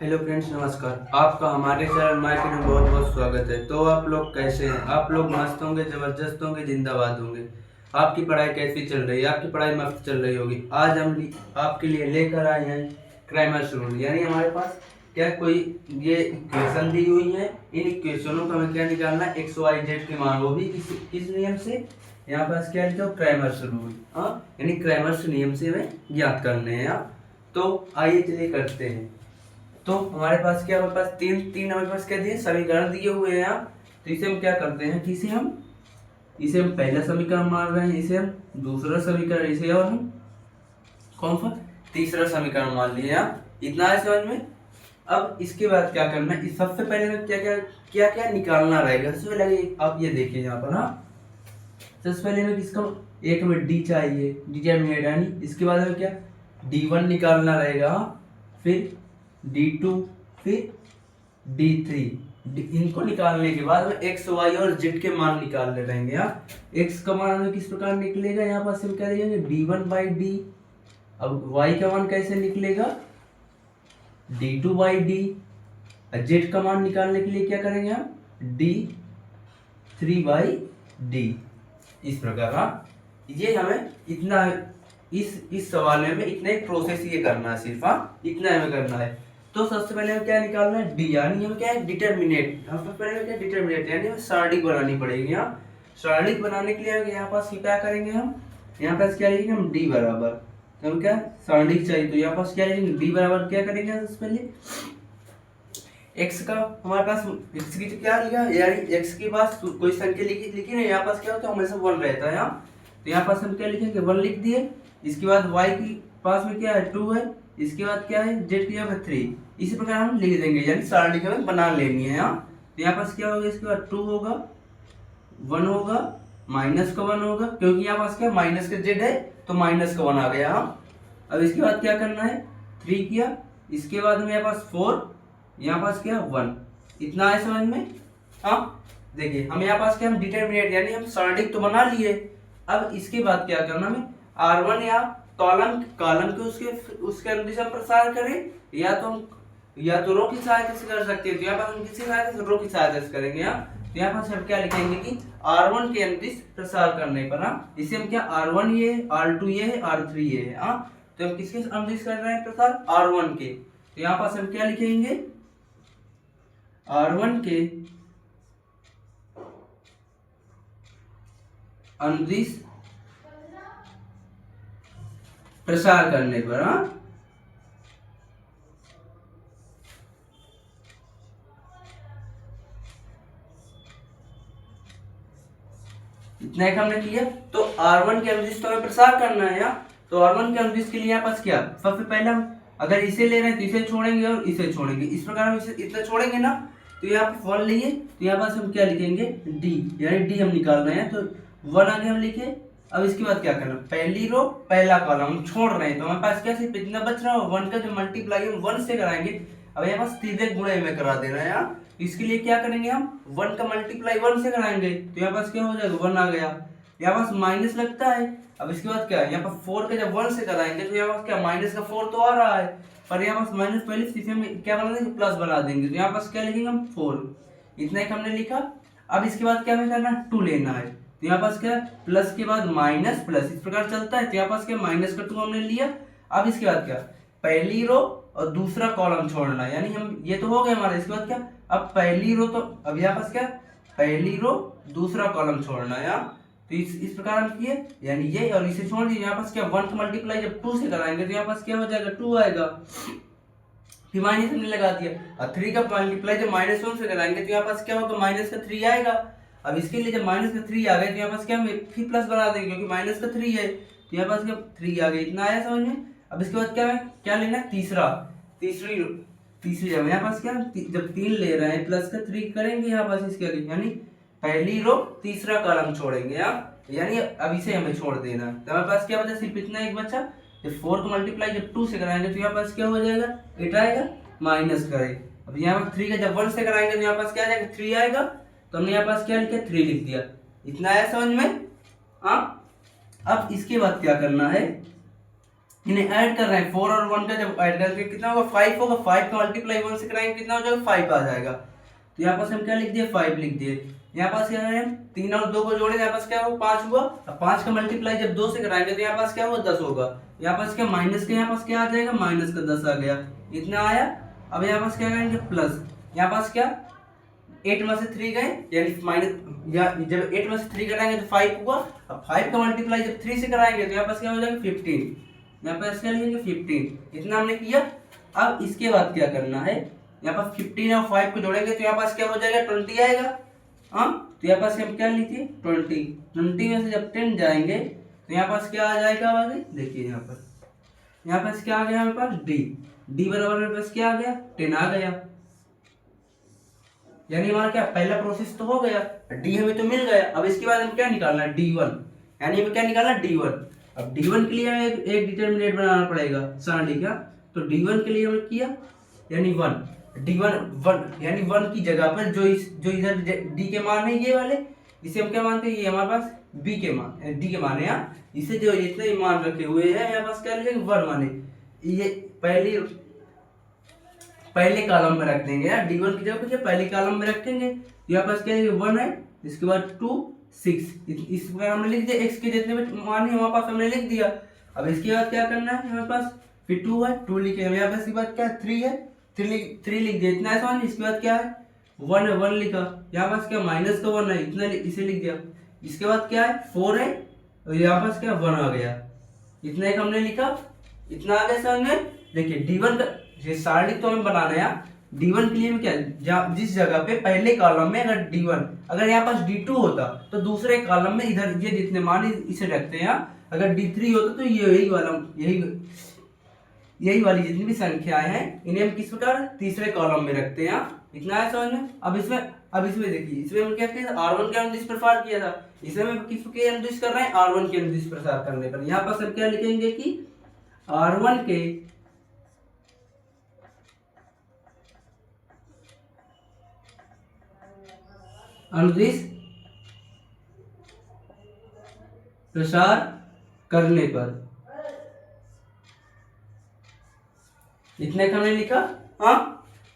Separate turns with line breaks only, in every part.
Hello friends, नमस्कार। आपका हमारे चैनल माइक में बहुत बहुत स्वागत है। तो आप लोग कैसे हैं? आप लोग मस्त होंगे, ज़बरदस्त होंगे, जिंदाबाद होंगे। आपकी पढ़ाई कैसी चल रही है? आपकी पढ़ाई मस्त चल रही होगी। आज हम आपके लिए लेकर आए हैं क्राइमर्स रूल। यानी हमारे पास क्या कोई ये इक्वेशन दी हुई है। इन इक्वेशनों का हमें क्या निकालना है, एक्स वाई जेड की मान, वो भी किस नियम से? यहाँ पास क्या लिखा हो, क्राइमर्स रूल। यानी क्राइमर्स नियम से हमें ज्ञात करने हैं। तो आइए चलिए करते हैं। तो हमारे पास क्या, हमारे पास तीन तीन हमारे पास क्या दिए, समीकरण दिए हुए हैं यहाँ। तो इसे हम क्या करते हैं कि इसे हम पहला समीकरण मान रहे हैं, इसे हम दूसरा समीकरण, इसे और हम कौन सा तीसरा समीकरण मान लिए यहाँ। इतना है समझ में। अब इसके बाद क्या करना है, इस सबसे पहले में क्या क्या निकालना रहेगा। सबसे पहले आप ये देखिए यहाँ पर। सबसे पहले में किसका, एक में डी चाहिए, डिटरमिनेट, यानी इसके बाद में क्या D1 निकालना रहेगा, फिर D2, फिर D3। इनको निकालने के बाद में एक्स वाई और जेड के मान निकालने रहेंगे। एक्स का मान हमें किस प्रकार निकलेगा, यहाँ पास हम क्या लिखेंगे D1/D। अब वाई का मान कैसे निकलेगा, D2/D। जेड का मान निकालने के लिए क्या करेंगे हम, D3/D। इस प्रकार ये हमें इतना इस सवाल में इतना एक प्रोसेस ये करना है, सिर्फ इतना हमें करना है। तो सबसे पहले हमें क्या निकालना है, डी, यानी हमें क्या है डिटरमिनेट। हम सबसे पहले क्या डिटरमिनेट, यानी हमें सारणिक बनानी पड़ेगी। यहाँ सारणिक बनाने के लिए यहाँ पास क्या करेंगे हम, यहाँ पास क्या लिखेंगे हम डी बराबर, तो हम क्या सारणिक चाहिए, तो यहाँ पास क्या लिखेंगे डी बराबर क्या करेंगे सबसे पहले एक्स का, हमारे पास एक्स की क्या लिखा, यानी एक्स के पास कोई संख्या लिखी ना, यहाँ पास क्या होता है हमेशा 1 रहता है यहाँ। तो यहाँ पास हम क्या लिखेंगे 1 लिख दिए। इसके बाद y की पास में क्या है 2 है। इसके बाद क्या है z की यहाँ 3। इसी प्रकार हम लिख देंगे, यानी सारणी हमें बना लेनी है यहाँ। तो यहाँ पास क्या होगा, इसके बाद 2 होगा, 1 होगा, माइनस का 1 होगा, क्योंकि यहाँ पास क्या माइनस का z है तो माइनस का 1 आ गया। अब इसके बाद क्या करना है 3 किया। इसके बाद में यहाँ पास 4, यहाँ पास क्या 1। इतना है समझ में। देखिए हम यहाँ पास क्या, हम डिटरमिनेट यानी हम सारणिक तो बना लिए। अब इसके बाद क्या करना, हमें R1 या कॉलम के उसके अनुदिश हम प्रसार करें, या तो रो की सहायता से कर सकते हैं। तो यहाँ पर हम किसी सहायता से, रो की सहायता से करेंगे। तो यहाँ पर हम क्या लिखेंगे कि R1 के अनुदिश प्रसार करने पर इसे हम क्या R1 ये है, R2 ये है, R3 ये है। तो हम किसके अनुदिश कर रहे हैं प्रसार, R1 के। तो यहाँ पास हम क्या लिखेंगे R1 के अनुदिश प्रसार करने पर। इतना एक हमने किया। तो R1 के अनुदिश तो हमें प्रसार करना है यहाँ। तो R1 के अनुदिश के लिए यहाँ पास क्या, सबसे पहले हम अगर इसे ले रहे हैं तो इसे छोड़ेंगे और इसे छोड़ेंगे। इस प्रकार हम इसे इतना छोड़ेंगे ना, तो यहाँ पे 1 लिए, तो यहाँ पास हम क्या लिखेंगे D, यानी D हम निकाल रहे हैं, तो 1 आगे हम लिखे। अब इसके बाद क्या करना, पहली रो पहला कॉलम हम छोड़ रहे हैं, तो हमारे पास क्या सिर्फ इतना बच रहा है, 1 का जो मल्टीप्लाई हम 1 से कराएंगे। अब यहाँ पास सीधे गुणे में करा देना है यहाँ। इसके लिए क्या करेंगे, हम 1 का मल्टीप्लाई 1 से कराएंगे, तो यहाँ पास क्या हो जाएगा 1 आ गया। यहाँ पास माइनस लगता है। अब इसके बाद क्या, यहाँ पर 4 का जब 1 से कराएंगे तो यहाँ पास क्या माइनस का 4 तो आ रहा है, पर यहाँ पास माइनस पहले इसे हम क्या बना देंगे प्लस बना देंगे। तो यहाँ पास क्या लिखेंगे हम 4। इतना एक हमने लिखा। अब इसके बाद क्या हमें करना है 2 लेना है। तो यहाँ पास क्या प्लस के बाद माइनस प्लस इस प्रकार चलता है। तो यहाँ पास क्या माइनस का 2 हमने लिया। अब इसके बाद क्या, पहली रो और दूसरा कॉलम छोड़ना, यानी हम ये तो हो गया हमारा। इसके बाद क्या, अब पहली रो, तो अब यहाँ पास क्या पहली रो दूसरा कॉलम छोड़ना है। तो इस प्रकार हम किए, यानी ये और इसे छोड़ दिए। यहाँ पास क्या 1 का मल्टीप्लाई जब 2 से कराएंगे तो यहाँ पास क्या हो जाएगा 2 आएगा, फिर माइनस हमने लगा दिया। और 3 का मल्टीप्लाई जब -1 से कराएंगे तो यहाँ पास क्या होगा माइनस का 3 आएगा। अब इसके लिए जब माइनस का 3 आ गए तो यहाँ पास क्या फिर प्लस बना देंगे, क्योंकि माइनस का 3 है, तो यहाँ पास क्या 3 आ गया। इतना आया समझ में। अब इसके बाद क्या लेना है तीसरी जगह। यहाँ पास क्या जब 3 ले रहे हैं प्लस का 3 करेंगे यहाँ पास इसके आगे, यानी पहली रो तीसरा कॉलम छोड़ेंगे। यानी अब इसे हमें छोड़ देना। तो हमारे पास क्या बचा, सिर्फ इतना एक बचा। जब 4 को मल्टीप्लाई जब 2 से कराएंगे तो यहाँ पास क्या हो जाएगा 8 आएगा, माइनस करें। अब यहाँ पर 3 का जब 1 से कराएंगे तो यहाँ पास क्या आएगा 3 आएगा। तो हमने यहाँ पास क्या लिखा 3 लिख दिया। इतना आया समझ में। अब इसके बाद क्या करना है, इन्हें ऐड कर रहे हैं, 4 और 1 का जब ऐड करके कितना होगा 5 होगा, 5 का मल्टीप्लाई 1 से कराएंगे कितना हो जाएगा 5 आ जाएगा। तो यहाँ पास हम क्या लिख दिए 5 लिख दिए। यहाँ पास क्या है 3 और 2 को जोड़े यहाँ पास क्या हुआ 5 हुआ। अब 5 का मल्टीप्लाई जब 2 से कराएंगे तो यहाँ पास क्या हुआ 10 होगा। यहाँ पास क्या माइनस का यहाँ पास क्या आ जाएगा माइनस का 10 आ गया, इतना आया। अब यहाँ पास क्या करेंगे प्लस, यहाँ पास क्या 8 में से 3 गए यानी माइनस, या जब 8 में से 3 कराएंगे तो 5 हुआ। अब 5 का मल्टीप्लाई जब 3 से कराएंगे तो यहाँ पास क्या हो जाएगा 15, यहाँ पास क्या लिखेंगे 15, इतना हमने किया। अब इसके बाद क्या करना है, यहाँ पास 15 और 5 को जोड़ेंगे तो यहाँ पास क्या हो जाएगा 20 आएगा। हाँ तो यहाँ पास हम क्या लिखिए 20, 20 में से जब 10 जाएंगे तो यहाँ पास क्या आ जाएगा आगे देखिए, यहाँ पास क्या आ गया हमारे पास डी बराबर मेरे पास क्या आ गया 10 आ गया। यानी हमारा क्या पहला प्रोसेस तो हो गया, डी हमें तो मिल गया। अब इसके बाद हम क्या निकालना है D1, यानी हमें क्या निकालना D1। अब D1 के लिए हमें एक डिटरमिनेंट बनाना पड़ेगा सारणी का, तो D1 के लिए हमने किया यानी 1, D1 यानी 1 की जगह पर जो इधर D के मान है ये वाले, इसे हम क्या मानते हैं ये हमारे पास B के मान D के मान है। यहाँ इसे जो इतने मान रखे हुए हैं यहाँ पास क्या लिखेंगे 1 माने, ये पहले कॉलम में रख देंगे यार, D1 की जगह पहले कॉलम में रखेंगे। यहाँ पास क्या है 1 है, इसके बाद 2 6, इस प्रकार हमने लिख दिया, x के जितने मान है वहां पास हमने लिख दिया। अब इसके बाद क्या करना है हमारे पास फिर 2 है 2 लिखे, यहाँ पास इसके बाद क्या 3 है 3 लिख दिया, इतना आसान। इसके बाद क्या है 1 है 1 लिखा, यहाँ पास क्या माइनस का 1 है इतना इसे लिख दिया। इसके बाद क्या है 4 है और यहाँ पास क्या 1 आ गया, इतना एक हमने लिखा, इतना आ गया समझ में। देखिए D1 का ये सारणी तो हमें बनाना है। D1 के लिए हम क्या जिस जगह पे पहले कॉलम में अगर D1 अगर यहाँ पास D2 होता तो दूसरे कॉलम में इधर ये जितने मान इसे रखते हैं, अगर D3 होता तो यही वाली जितनी भी संख्याएं हैं इन्हें हम किस प्रकार तीसरे कॉलम में रखते हैं। इतना है समझ में। अब इसमें देखिए इसमें हम क्या किया R1 के अनुदिश प्रसार किया था, इसमें हम किसके अनुदिश कर रहे हैं R1 के अनुदिश प्रसार करने पर यहाँ पास हम क्या लिखेंगे कि R1 के अनुदिश प्रसार करने पर, इतने का हमने लिखा। हाँ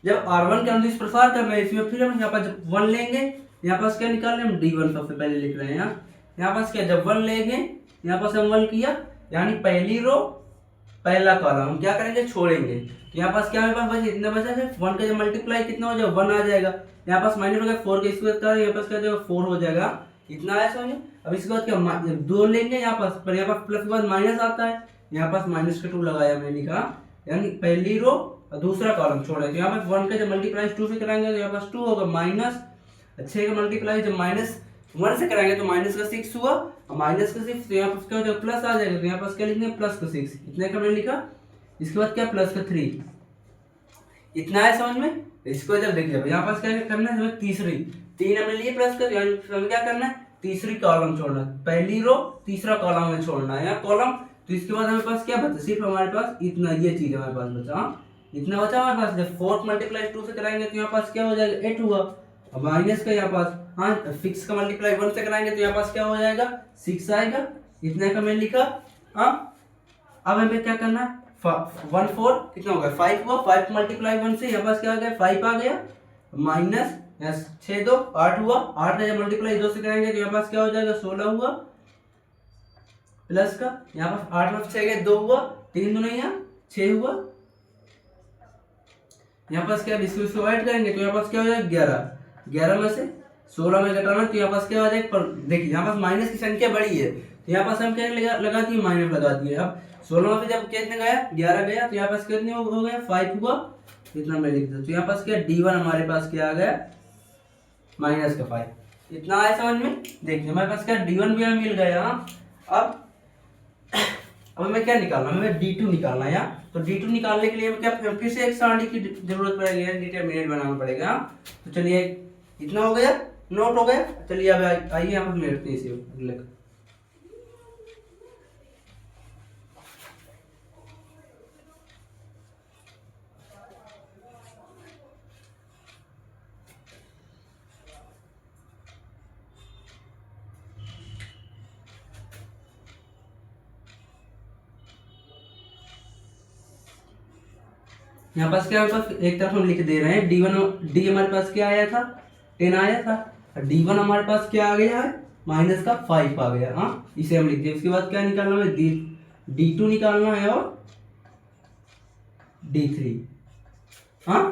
जब R1 के अनुदिश प्रसार करना है इसमें फिर हम यहाँ पर जब 1 लेंगे यहाँ पास क्या निकाल रहे हैं हम D1 सबसे पहले लिख रहे हैं। यहाँ पास क्या जब 1 लेंगे यहाँ पास हम 1 किया यानी पहली रो पहला कॉलम हम क्या करेंगे छोड़ेंगे, तो यहाँ पास क्या हमारे पास बचा इतना बचा है 1 का जब मल्टीप्लाई कितना हो जाएगा 1 आ जाएगा। यहाँ पास माइनस हो गया 4 के स्क्वायर का यहाँ पास क्या हो जाएगा 4 हो जाएगा, इतना आया समझ। अब इसके बाद क्या 2 लेंगे यहाँ पास पर यहाँ पास प्लस के बाद माइनस आता है, यहाँ पास माइनस का 2 लगाया मैंने लिखा, यानी पहली रो और दूसरा कॉलम छोड़ा। तो यहाँ पास 1 का जब मल्टीप्लाई 2 से कराएंगे तो यहाँ पास 2 होगा, माइनस 6 का मल्टीप्लाई जब माइनस 1 से कराएंगे तो माइनस का 6 हुआ और माइनस का 6 तो यहाँ पास क्या हो जाएगा प्लस आ जाएगा, तो यहाँ पास क्या लिखेंगे प्लस का 6, इतने का मैंने लिखा। इसके बाद क्या प्लस का 3, इतना है समझ में। इसको जब देखिए यहाँ पास क्या करना है हमें तीसरी 3 हमने लिए प्लस का, हमें क्या करना है तीसरी कॉलम छोड़ना, पहली रो तीसरा कॉलम में छोड़ना है यहाँ कॉलम। तो इसके बाद हमारे पास क्या बचा सिर्फ हमारे पास इतना ये चीज हमारे पास बचा, इतना बचा हमारे पास। जब 4 मल्टीप्लाई 2 से कराएंगे तो यहाँ पास क्या हो जाएगा 8 हुआ, अब माइनस का यहाँ पास हाँ 6 का मल्टीप्लाई 1 से कराएंगे तो यहाँ पास क्या हो जाएगा 6 आएगा, इतना का मैंने लिखा। हाँ अब हमें क्या करना है 1 4 कितना होगा 5 हुआ, 5 मल्टीप्लाई 1 से यहाँ पास क्या आ गया 5 आ गया, माइनस 6 2 8 हुआ, 8 का जब मल्टीप्लाई 2 से करेंगे तो यहाँ पास क्या हो जाएगा 16 हुआ, प्लस का यहाँ पास 8 में 6 गए 2 हुआ, 3 2 नहीं 6 हुआ। यहाँ पास क्या इसको ऐड करेंगे तो यहाँ पास क्या हो जाएगा 11, 11 में से 16 में घटाना तो यहाँ पास क्या हो जाएगा। पर देखिए यहाँ पास माइनस की संख्या बड़ी है तो यहाँ पास हम क्या लगा दिए माइनस लगा दिए। अब 16 में से जब कितने गया 11 गया तो यहाँ पास कितने हो गया 5 हुआ, इतना मैं लिख दिया। तो यहाँ पास क्या D1 हमारे पास क्या आ गया माइनस का 5, इतना आया समझ में। देखिए हमारे पास क्या D1 भी हमें मिल गया। अब हमें क्या निकालना है हमें D2 निकालना है यहाँ। तो D2 निकालने के लिए हमें क्या फिर से एक सारणी की जरूरत पड़ेगी, डिटरमिनेंट बनाना पड़ेगा। तो चलिए इतना हो गया नोट हो गया, चलिए अब आइए यहाँ पर लेते हैं इसे अगले। यहाँ पास क्या हमारे पास एक तरफ हम लिख दे रहे हैं डी हमारे पास क्या आया था 10 आया था, और D1 हमारे पास क्या आ गया है माइनस का 5 आ गया। हाँ इसे हम लिख दिए। उसके बाद क्या निकालना है D2 निकालना है और D3। हाँ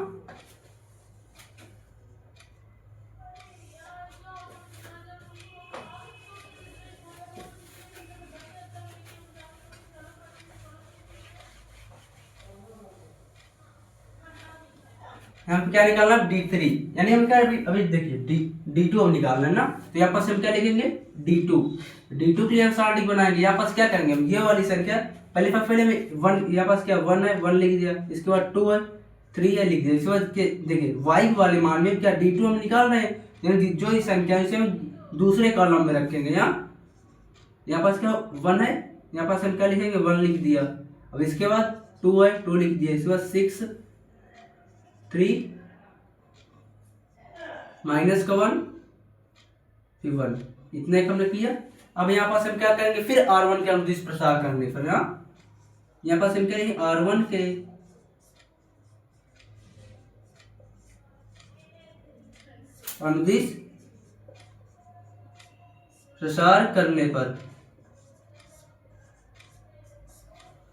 यहाँ पे क्या निकालना है D3, यानी हम क्या अभी देखिए D2 हम निकालना है ना, तो यहाँ पास हम क्या लिखेंगे D2 के लिए हम सारणी बनाएंगे। यहाँ पास क्या करेंगे हम ये वाली संख्या पहले में 1, यहाँ पास क्या 1 है 1 लिख दिया, इसके बाद 2 है 3 है लिख दिया। इसके बाद देखिए y वाले मान में क्या D2 हम निकाल रहे हैं, यानी जो ये संख्या है इसे हम दूसरे कॉलम में रखेंगे। यहाँ पास क्या 1 है, यहाँ पास हम क्या लिखेंगे 1 लिख दिया। अब इसके बाद 2 है 2 लिख दिया, इसके बाद 6 3 माइनस का 1 फिर 1, इतने हमने किया। अब यहाँ पास हम क्या करेंगे फिर R1 के अनुदिश प्रसार करने पर यहाँ पास हम करेंगे R1 के अनुदिश प्रसार करने पर।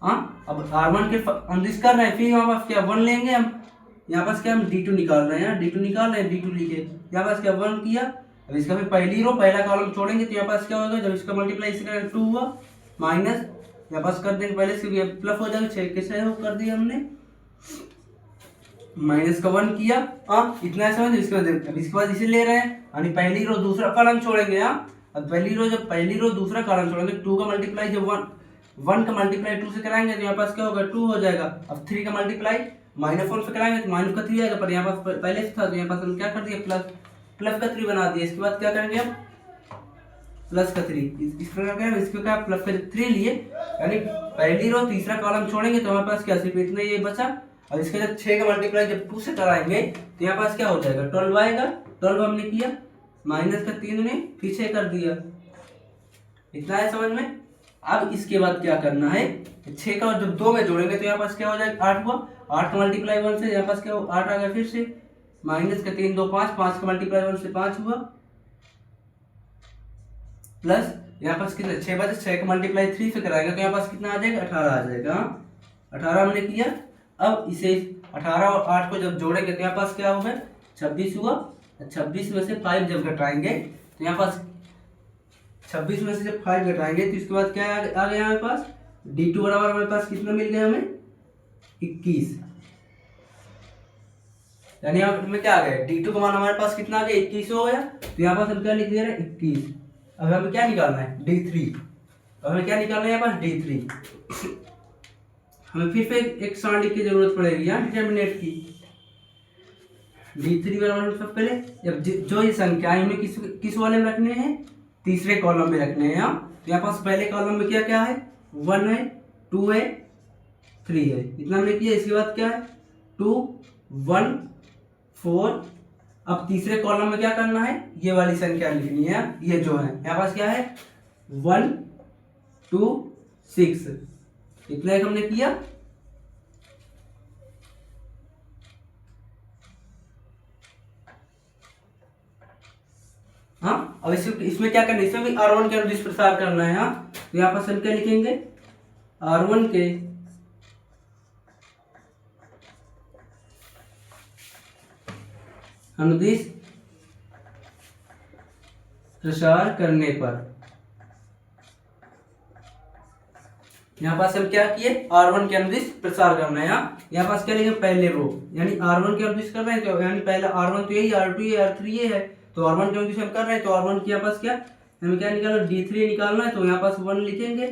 अब R1 के अनुदिश कर रहे हैं, फिर यहाँ पास क्या 1 लेंगे हम, यहाँ पास क्या हम D2 निकाल रहे हैं, D2 निकाल रहे हैं D2 लिखे, यहाँ पास क्या 1 किया। अब इसका फिर पहली रो पहला कॉलम छोड़ेंगे तो यहाँ पास क्या होगा, जब इसका मल्टीप्लाई इससे करेंगे 2 हुआ माइनस यहाँ पास कर देंगे पहले से प्लस हो जाएगा 6 के 6 कर दिया हमने, माइनस का 1 किया। इतना समझ। इसके बाद इसे ले रहे हैं, यानी पहली रो दूसरा कॉलम छोड़ेंगे। अब पहली रो दूसरा कॉलम छोड़ेंगे, 2 का मल्टीप्लाई जब 1 का मल्टीप्लाई 2 से कराएंगे तो यहाँ पास क्या होगा 2 हो जाएगा। अब 3 का मल्टीप्लाई -1 से कराएंगे तो माइनस का 3 आएगा, पर यहाँ पास पहले से था तो यहाँ पास हम क्या कर दिया प्लस का 3 बना दिया। इसके बाद क्या करेंगे हम प्लस का 3, इस प्रकार करेंगे। इसके क्या प्लस का 3 लिए, यानी पहली रो तीसरा कॉलम छोड़ेंगे तो हमारे पास क्या सिर्फ इतना ये बचा। अब इसके जब 6 का मल्टीप्लाई जब 2 से कराएंगे तो यहाँ पास क्या हो जाएगा 12 आएगा। 12 हमने किया, माइनस का 3 ने फिर 6 कर दिया, इतना है समझ में। अब इसके बाद क्या करना है, 6 का जब 2 में जोड़ेंगे तो यहाँ पास क्या हो जाएगा 8 हुआ। 8 का मल्टीप्लाई 1 से यहाँ पास क्या हो 8 आ गया, फिर से माइनस का 3 2 5, 5 का मल्टीप्लाई 1 से 5 हुआ, प्लस यहाँ पास कितना 6 बचे, 6 का मल्टीप्लाई 3 से कराएंगे तो यहाँ पास कितना आ जाएगा 18 आ जाएगा। 18 हमने किया। अब इसे 18 और 8 को जब जोड़ेंगे तो यहाँ पास क्या होगा 26 हुआ। 26 में से 5 जब घटाएंगे तो यहाँ पास 26 में से जब 5 घटाएंगे तो इसके बाद क्या आ गया हमारे पास D2 बराबर हमारे पास कितना मिल गया हमें 21, यानी यहाँ में क्या आ गया D2 का मान हमारे पास कितना आ गया 21 हो गया। तो यहाँ पास हम क्या लिख दे रहे हैं 21। अब हमें क्या निकालना है D3, अब हमें क्या निकालना है यहाँ पास D3। हमें फिर से एक सारणी की जरूरत पड़ेगी यहाँ डिटर्मिनेंट की। D3 बराबर सब पहले जब जो ये संख्या है उन्हें किस वाले में रखने हैं तीसरे कॉलम में रखने हैं। तो यहाँ पास पहले कॉलम में क्या क्या है 1 है 2 है 3 है, इतना हमने किया। इसके बाद क्या है 2 1 4। अब तीसरे कॉलम में क्या करना है ये वाली संख्या लिखनी है, ये जो है यहाँ पास क्या है 1 2 6, इतना एक हमने किया। अब इसमें क्या करना है, इसमें भी R1 के अनुदिश प्रसार करना है। तो यहाँ पर हम क्या लिखेंगे R1 के अनुदिश प्रसार करने पर। यहाँ पास हम क्या किए R1 के अनुदिश प्रसार करना है। यहाँ पास क्या लिखेंगे पहले रो, यानी R1 के अनुदिश कर रहे हैं तो यानी पहला R1 तो यही R2 ये R3 ये है, तो R1 के अनुदिश हम कर रहे हैं तो R1 के यहाँ पास क्या हमें क्या निकालना D3 निकालना है। तो यहाँ पास 1 लिखेंगे।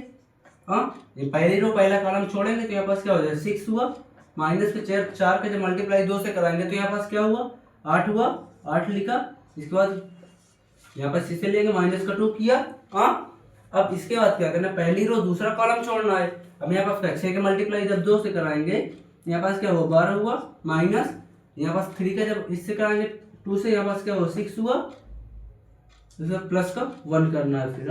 ये पहली रो पहला कॉलम छोड़ेंगे तो यहाँ पास क्या हो जाएगा 6 हुआ, माइनस के 4 का जब मल्टीप्लाई 2 से कराएंगे तो यहाँ पास क्या हुआ 8 हुआ, 8 लिखा। इसके बाद यहाँ पर इसे लेंगे माइनस का 2 किया। अब इसके बाद क्या करना पहली रो दूसरा कॉलम छोड़ना है। अब यहाँ पास 6 के मल्टीप्लाई जब 2 से कराएंगे यहाँ पास क्या हुआ 12 हुआ, माइनस यहाँ पास 3 का जब इससे कराएंगे 2 से यहाँ पास क्या हुआ 6 हुआ, प्लस का 1 करना है। फिर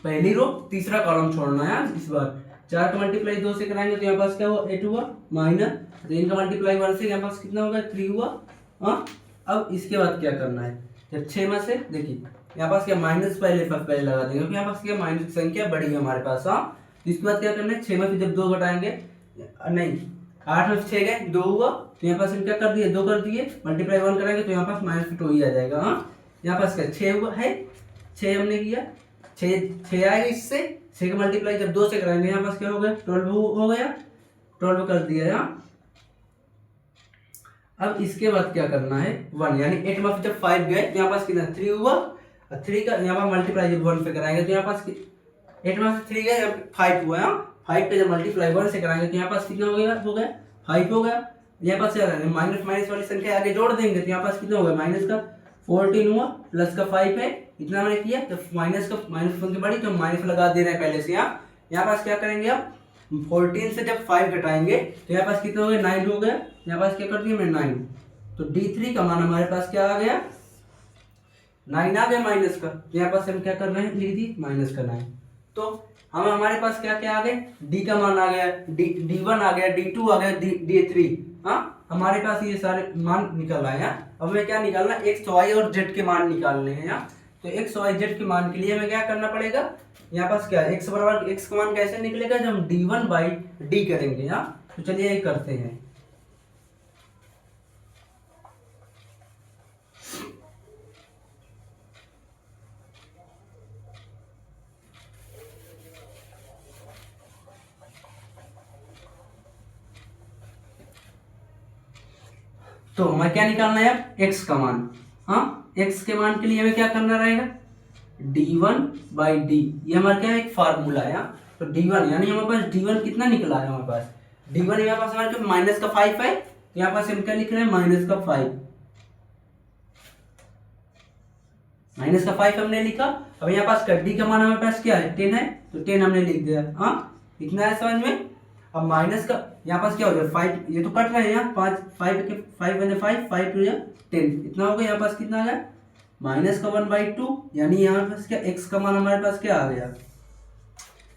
पहली रो तीसरा कॉलम छोड़ना है इस बार। 4 का मल्टीप्लाई 2 से कराएंगे तो यहाँ पास क्या हुआ 8 हुआ माइनस, तो इनका मल्टीप्लाई 1 से यहाँ पास कितना होगा 3 हुआ। हाँ, अब इसके बाद क्या करना है, जब 6 में से देखिए यहाँ पास क्या माइनस पहले लगा देंगे क्योंकि यहाँ पास क्या माइनस की संख्या बड़ी है हमारे पास। हाँ, तो इसके बाद क्या करना है 6 में से जब 2 घटाएंगे, नहीं 8 में से 6 गए 2 हुआ, तो यहाँ पास हम क्या कर दिए 2 कर दिए, मल्टीप्लाई 1 करेंगे तो यहाँ पास -2 ही आ जाएगा। हाँ, यहाँ पास क्या 6 हुआ है, 6 हमने किया 6 आएगा इससे, 6 का मल्टीप्लाई जब 2 से कराएंगे यहाँ पास क्या हो गया 12 हो गया, 12 कर दिया। यहाँ अब इसके बाद क्या करना है 1, यानी 8 में जब 5 गए तो यहाँ पास कितना 3 हुआ, और 3 का यहाँ पर मल्टीप्लाई जब 1 पे कराएंगे तो यहाँ पास 8 में से 3 गए 5 हुआ। 5 पे जब मल्टीप्लाई 1 से कराएंगे तो यहाँ पास कितना हो गया 5 हो गया। यहाँ पास क्या करेंगे माइनस वाली संख्या आगे जोड़ देंगे तो यहाँ पास कितना होगा माइनस का 14 हुआ, प्लस का 5 है, इतना मैंने किया। तो माइनस संख्या बड़ी तो माइनस लगा दे रहे हैं पहले से। यहाँ पास क्या करेंगे अब 14 से जब 5 घटाएंगे तो यहाँ पास कितना हो गया 9 हो गया। यहाँ पास क्या कर दिया मैंने 9, तो D3 का मान हमारे पास क्या आ गया 9 आ गया माइनस का। तो यहाँ पास हम क्या कर रहे हैं लिख दी माइनस का 9। तो हम हमारे पास क्या क्या आ गए D का मान आ गया, D1 आ गया, D2 आ गया, D3। हाँ, हमारे पास ये सारे मान निकल आए। अब हमें क्या निकालना है x y और z के मान निकालने हैं। यहाँ तो x y z के मान के लिए हमें क्या करना पड़ेगा, यहाँ पास क्या x बराबर x का मान कैसे निकलेगा जब हम D1/D करेंगे। यहाँ तो चलिए ये करते हैं। तो हमें क्या निकालना है अब x का मान। हाँ, x के मान के लिए हमें क्या करना रहेगा D1/D, ये हमारा क्या है एक फार्मूला है। तो D1 यानी हमारे पास D1 कितना निकला है हमारे पास D1 हमारे पास माइनस का 5 है, तो यहाँ पास हम क्या लिख रहे हैं माइनस का 5 हमने लिखा। अब यहाँ पास D का मान हमारे पास क्या है 10 है, तो 10 हमने लिख दिया। हाँ, इतना है समझ में। अब माइनस का यहाँ पास क्या हो गया 5, ये तो कट रहे हैं यहाँ 5 10 इतना हो गया। यहाँ पास कितना आ गया माइनस का 1/2, यानी यहाँ पास क्या x का मान हमारे पास क्या आ गया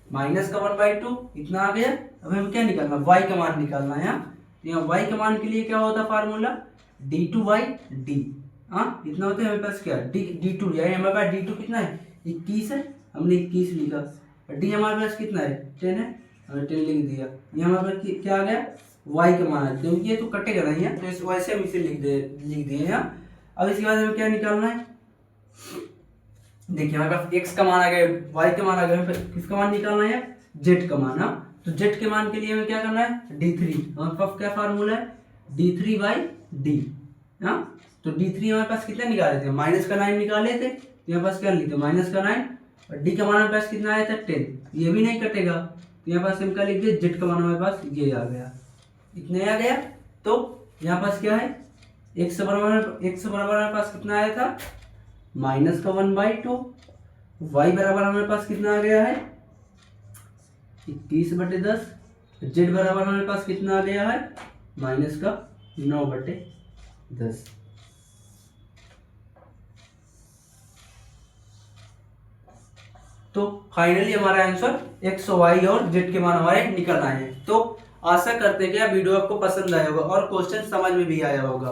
माइनस का 1/2 इतना आ गया। अब हमें क्या निकालना y का मान निकालना है। यहाँ y के मान के लिए क्या होता है फार्मूला D2/D। हाँ, इतना होता है हमारे पास क्या D2, यानी हमारे पास D2 कितना है 21 है, हमने 21 लिखा। D हमारे पास कितना है 10 है, हमने 10 लिख दिया। ये हमारे पास क्या आ गया y का मान है, क्योंकि ये तो कटेगा नहीं है तो इस वैसे हम इसे लिख दिए यहाँ। अब इसके बाद हमें क्या निकालना है, देखिए हमारे पास x का मान आ गया, y का मान आ गया, किसका मान निकालना है z का मान। तो z के मान के लिए हमें क्या करना है D3, हमारे पास क्या फार्मूला है D3/D। तो D3 हमारे पास कितना निकाले थे माइनस का 9 निकाले थे, तो यहाँ पास क्या लिखते माइनस का 9, और D का मान हमारे पास कितना आया था 10, ये भी नहीं कटेगा तो यहाँ पास हम क्या लिख दिए z का मान हमारे पास ये आ गया, इतने आ गया। तो यहाँ पास क्या है x बराबर हमारे पास कितना आया था माइनस का 1/2, y बराबर हमारे पास कितना आ गया है 21/10, z बराबर हमारे पास कितना आ गया है माइनस का 9/10। तो फाइनली हमारा आंसर x, y और z के मान हमारे निकल आए हैं। तो आशा करते हैं कि यह वीडियो आपको पसंद आया होगा और क्वेश्चन समझ में भी आया होगा।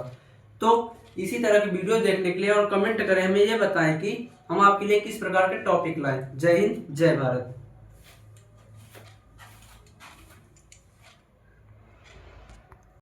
तो इसी तरह की वीडियो देखने के लिए और कमेंट करें, हमें ये बताएं कि हम आपके लिए किस प्रकार के टॉपिक लाएं। जय हिंद, जय भारत।